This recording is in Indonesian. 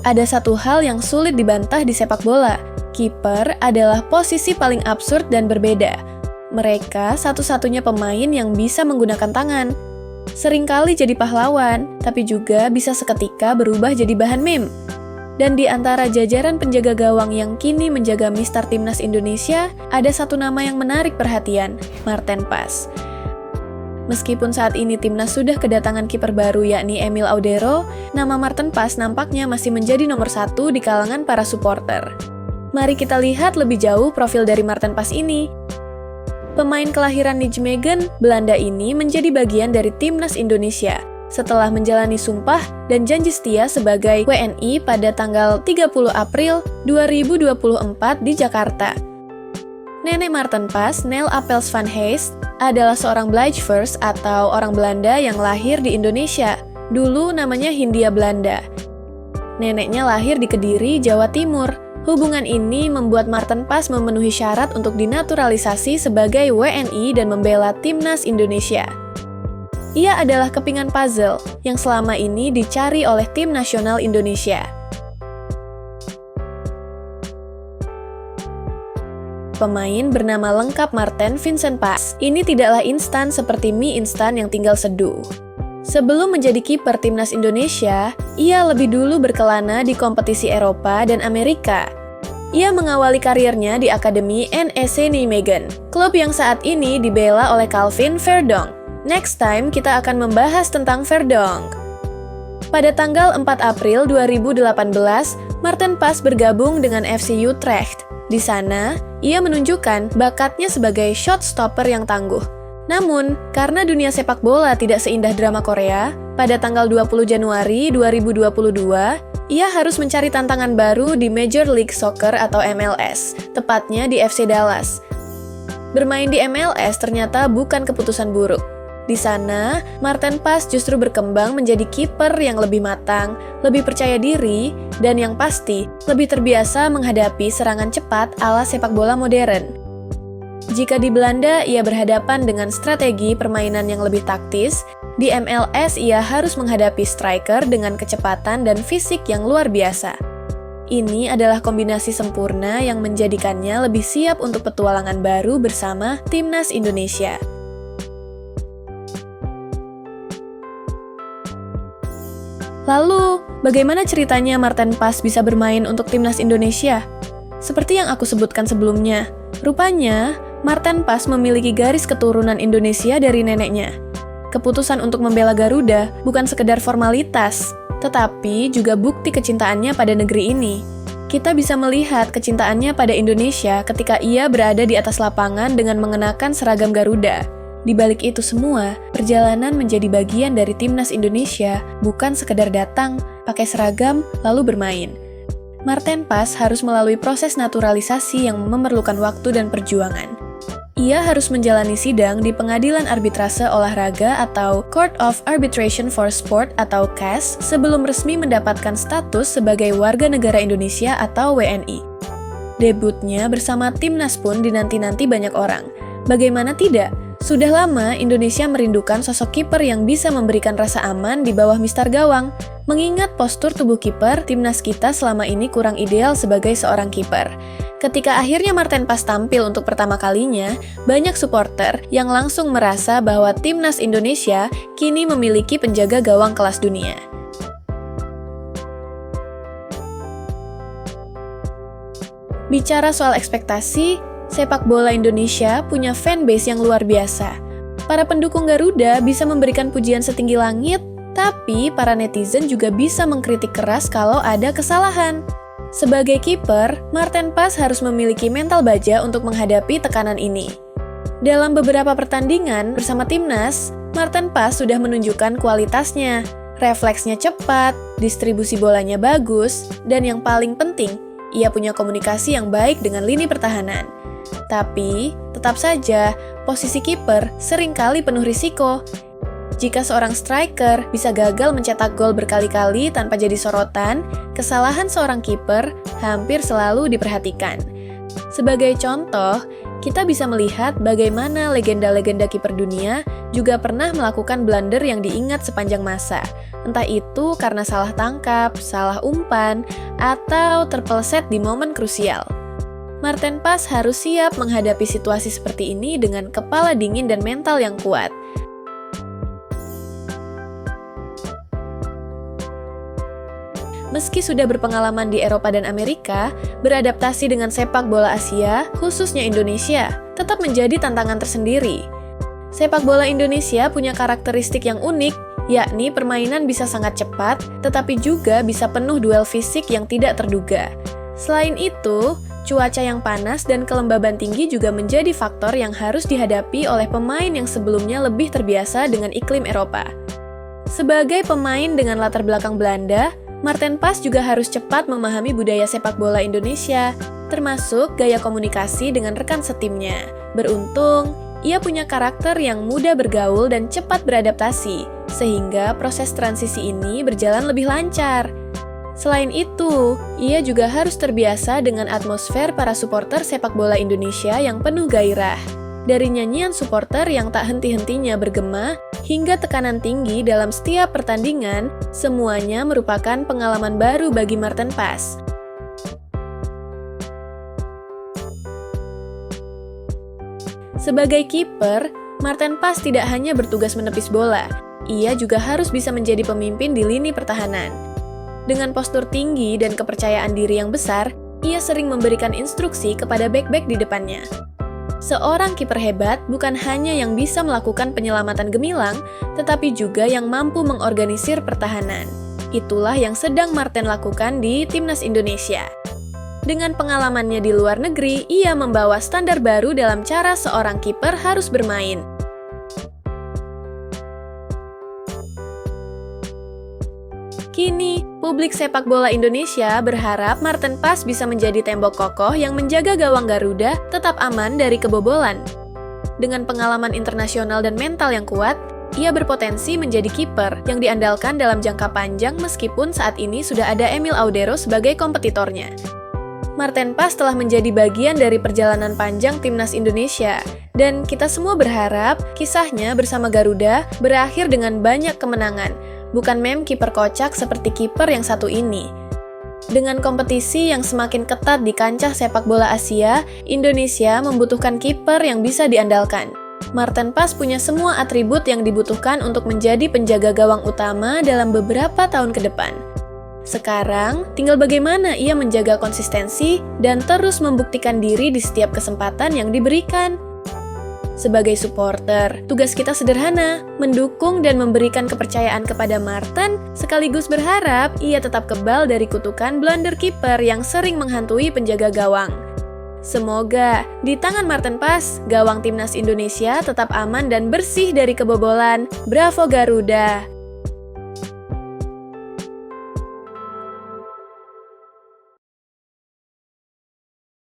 Ada satu hal yang sulit dibantah di sepak bola. Kiper adalah posisi paling absurd dan berbeda. Mereka satu-satunya pemain yang bisa menggunakan tangan. Seringkali jadi pahlawan, tapi juga bisa seketika berubah jadi bahan meme. Dan di antara jajaran penjaga gawang yang kini menjaga Mister Timnas Indonesia, ada satu nama yang menarik perhatian, Marten Pas. Meskipun saat ini Timnas sudah kedatangan kiper baru yakni Emil Audero, nama Marten Pas nampaknya masih menjadi nomor 1 di kalangan para supporter. Mari kita lihat lebih jauh profil dari Marten Pas ini. Pemain kelahiran Nijmegen, Belanda ini menjadi bagian dari Timnas Indonesia setelah menjalani sumpah dan janji setia sebagai WNI pada tanggal 30 April 2024 di Jakarta. Nenek Marten Pas, Nel Appels van Heest, adalah seorang Blijvers atau orang Belanda yang lahir di Indonesia. Dulu namanya Hindia Belanda. Neneknya lahir di Kediri, Jawa Timur. Hubungan ini membuat Marten Pas memenuhi syarat untuk dinaturalisasi sebagai WNI dan membela Timnas Indonesia. Ia adalah kepingan puzzle yang selama ini dicari oleh Tim Nasional Indonesia. Pemain bernama lengkap Marten Vincent Pas. Ini tidaklah instan seperti mie instan yang tinggal seduh. Sebelum menjadi kiper Timnas Indonesia, ia lebih dulu berkelana di kompetisi Eropa dan Amerika. Ia mengawali karirnya di Akademi NEC Nijmegen, klub yang saat ini dibela oleh Calvin Verdonk. Next time kita akan membahas tentang Verdonk. Pada tanggal 4 April 2018, Marten Pas bergabung dengan FC Utrecht. Di sana, ia menunjukkan bakatnya sebagai shot stopper yang tangguh. Namun, karena dunia sepak bola tidak seindah drama Korea, pada tanggal 20 Januari 2022, ia harus mencari tantangan baru di Major League Soccer atau MLS, tepatnya di FC Dallas. Bermain di MLS ternyata bukan keputusan buruk. Di sana, Marten Pas justru berkembang menjadi kiper yang lebih matang, lebih percaya diri, dan yang pasti, lebih terbiasa menghadapi serangan cepat ala sepak bola modern. Jika di Belanda ia berhadapan dengan strategi permainan yang lebih taktis, di MLS ia harus menghadapi striker dengan kecepatan dan fisik yang luar biasa. Ini adalah kombinasi sempurna yang menjadikannya lebih siap untuk petualangan baru bersama Timnas Indonesia. Lalu, bagaimana ceritanya Marten Pas bisa bermain untuk Timnas Indonesia? Seperti yang aku sebutkan sebelumnya, rupanya Marten Pas memiliki garis keturunan Indonesia dari neneknya. Keputusan untuk membela Garuda bukan sekedar formalitas, tetapi juga bukti kecintaannya pada negeri ini. Kita bisa melihat kecintaannya pada Indonesia ketika ia berada di atas lapangan dengan mengenakan seragam Garuda. Di balik itu semua, perjalanan menjadi bagian dari Timnas Indonesia bukan sekedar datang, pakai seragam, lalu bermain. Marten Pas harus melalui proses naturalisasi yang memerlukan waktu dan perjuangan. Ia harus menjalani sidang di Pengadilan Arbitrase Olahraga atau Court of Arbitration for Sport atau CAS sebelum resmi mendapatkan status sebagai warga negara Indonesia atau WNI. Debutnya bersama Timnas pun dinanti-nanti banyak orang. Bagaimana tidak? Sudah lama Indonesia merindukan sosok kiper yang bisa memberikan rasa aman di bawah mistar gawang. Mengingat postur tubuh kiper, timnas kita selama ini kurang ideal sebagai seorang kiper. Ketika akhirnya Marten Pas tampil untuk pertama kalinya, banyak supporter yang langsung merasa bahwa timnas Indonesia kini memiliki penjaga gawang kelas dunia. Bicara soal ekspektasi, sepak bola Indonesia punya fanbase yang luar biasa. Para pendukung Garuda bisa memberikan pujian setinggi langit, tapi para netizen juga bisa mengkritik keras kalau ada kesalahan. Sebagai kiper, Marten Pas harus memiliki mental baja untuk menghadapi tekanan ini. Dalam beberapa pertandingan bersama timnas, Marten Pas sudah menunjukkan kualitasnya. Refleksnya cepat, distribusi bolanya bagus, dan yang paling penting, ia punya komunikasi yang baik dengan lini pertahanan. Tapi, tetap saja, posisi kiper seringkali penuh risiko. Jika seorang striker bisa gagal mencetak gol berkali-kali tanpa jadi sorotan, kesalahan seorang kiper hampir selalu diperhatikan. Sebagai contoh, Kita bisa melihat bagaimana legenda-legenda kiper dunia juga pernah melakukan blunder yang diingat sepanjang masa. Entah itu karena salah tangkap, salah umpan, atau terpeleset di momen krusial. Marten Pas harus siap menghadapi situasi seperti ini dengan kepala dingin dan mental yang kuat. Meski sudah berpengalaman di Eropa dan Amerika, beradaptasi dengan sepak bola Asia, khususnya Indonesia, tetap menjadi tantangan tersendiri. Sepak bola Indonesia punya karakteristik yang unik, yakni permainan bisa sangat cepat, tetapi juga bisa penuh duel fisik yang tidak terduga. Selain itu, cuaca yang panas dan kelembaban tinggi juga menjadi faktor yang harus dihadapi oleh pemain yang sebelumnya lebih terbiasa dengan iklim Eropa. Sebagai pemain dengan latar belakang Belanda, Marten Pas juga harus cepat memahami budaya sepak bola Indonesia, termasuk gaya komunikasi dengan rekan setimnya. Beruntung, ia punya karakter yang mudah bergaul dan cepat beradaptasi, sehingga proses transisi ini berjalan lebih lancar. Selain itu, ia juga harus terbiasa dengan atmosfer para supporter sepak bola Indonesia yang penuh gairah. Dari nyanyian supporter yang tak henti-hentinya bergema, hingga tekanan tinggi dalam setiap pertandingan, semuanya merupakan pengalaman baru bagi Marten Pas. Sebagai kiper, Marten Pas tidak hanya bertugas menepis bola, ia juga harus bisa menjadi pemimpin di lini pertahanan. Dengan postur tinggi dan kepercayaan diri yang besar, ia sering memberikan instruksi kepada bek-bek di depannya. Seorang kiper hebat bukan hanya yang bisa melakukan penyelamatan gemilang, tetapi juga yang mampu mengorganisir pertahanan. Itulah yang sedang Marten lakukan di Timnas Indonesia. Dengan pengalamannya di luar negeri, ia membawa standar baru dalam cara seorang kiper harus bermain. Kini, publik sepak bola Indonesia berharap Marten Pas bisa menjadi tembok kokoh yang menjaga gawang Garuda tetap aman dari kebobolan. Dengan pengalaman internasional dan mental yang kuat, ia berpotensi menjadi kiper yang diandalkan dalam jangka panjang meskipun saat ini sudah ada Emil Audero sebagai kompetitornya. Marten Pas telah menjadi bagian dari perjalanan panjang Timnas Indonesia, dan kita semua berharap kisahnya bersama Garuda berakhir dengan banyak kemenangan, bukan meme kiper kocak seperti kiper yang satu ini. Dengan kompetisi yang semakin ketat di kancah sepak bola Asia, Indonesia membutuhkan kiper yang bisa diandalkan. Marten Pas punya semua atribut yang dibutuhkan untuk menjadi penjaga gawang utama dalam beberapa tahun ke depan. Sekarang, tinggal bagaimana ia menjaga konsistensi dan terus membuktikan diri di setiap kesempatan yang diberikan. Sebagai supporter, tugas kita sederhana, mendukung dan memberikan kepercayaan kepada Marten, sekaligus berharap ia tetap kebal dari kutukan blunder kiper yang sering menghantui penjaga gawang. Semoga di tangan Marten Pas, gawang Timnas Indonesia tetap aman dan bersih dari kebobolan. Bravo Garuda!